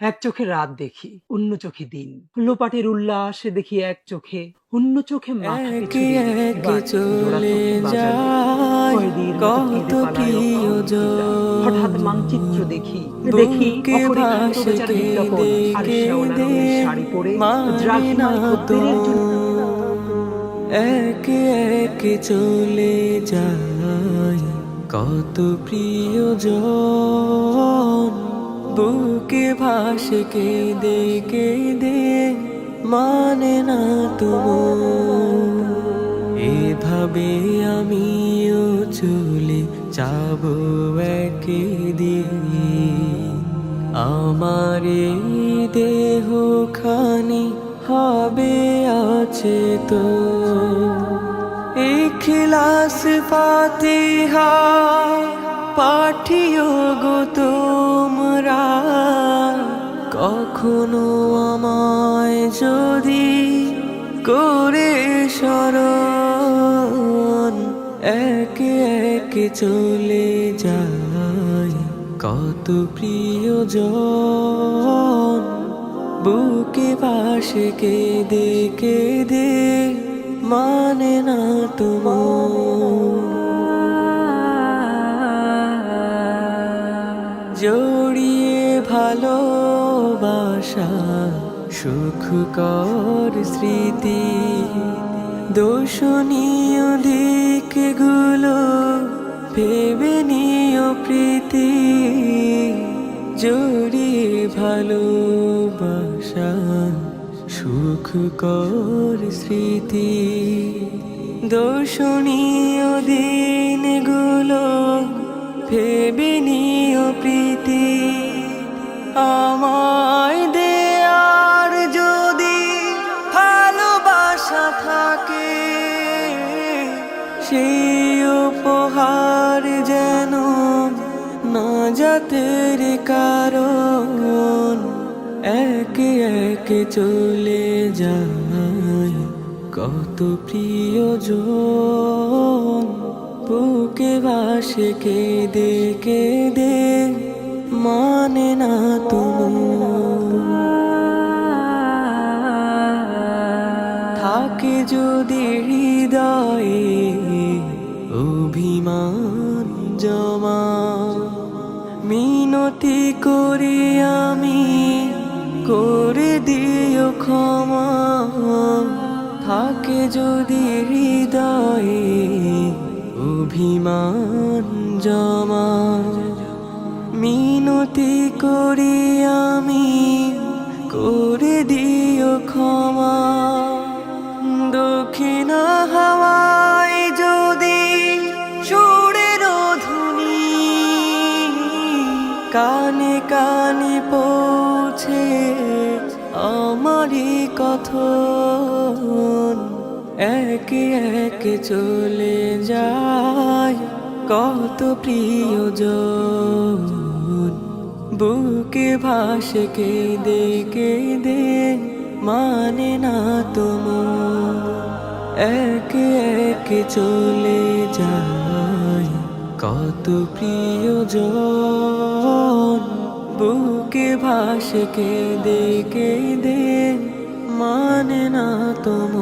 এক চোখে রাত দেখি, অন্য চোখে দিন। লোপাটের উল্লাসে দেখি এক চোখে, অন্য চোখে মাথা পিছু একে দিন। একে এবার জোড়া চলে চোখে বাজারে যায় কয়েদির মতো কত কেঁদে পালায় অক্ষমশীলা। হঠাৎ প্রিয়জন, মানচিত্র দেখি, দেখি বুকে অপরিক্ষিত ভাসে বেচার বিজ্ঞাপন, কেঁদে আর শ্যাওলা কেঁদে রঙের শাড়ি পরে মানে না দ্রাঘিমায় খদ্দেরের জন্য। একে একে চলে যায় কত প্রিয়জন, বুকে ভাসে কেঁদে কেঁদে মানে না তুম। এভাবে আমিও চলে যাব একদিন, আমার এই দেহ খানি হবে আছে তো। ইখলাস ফাতিহা পাঠিও গো তোমরা, কখনো আমায় যদি করে স্মরণ। একে একে চলে যায় কত প্রিয়জন, বুকে ভাসে কেঁদে কেঁদে মানে না তুম। জড়িয়ে ভালোবাসা সুখকর স্মৃতি, দোষণীয় দিকগুলো ভেবে নিও প্রীতি। জড়িয়ে ভালোবাসা সুখকর স্মৃতি, দোষণীয় দিনগুলো ভেবে নিও প্রীতি। আমায় দেয়ার যদি ভালোবাসা থাকে, সেই উপহার যেন না জাতের কারণ। একে একে চলে যায় কত প্রিয়জন, বুকে ভাসে কেঁদে কেঁদে মানে না তুম। থাকে যদি হৃদয়ে অভিমান জমা, মিনতি করি আমি করে দিও ক্ষমা। থাকে যদি হৃদয়ে অভিমান জমা, মিনতি করি আমি করে দিও ক্ষমা। দক্ষিণা হাওয়ায় যদি সুরের ধুনি কানে কানে পৌঁছে আমারই কথন। একে একে চলে যায় কত প্রিয়জন, বুকে ভাসে কেঁদে কেঁদে মানে না তুম। একে একে চলে যায় কত প্রিয়জন, বুকে ভাসে কেঁদে কেঁদে মানে না তুম।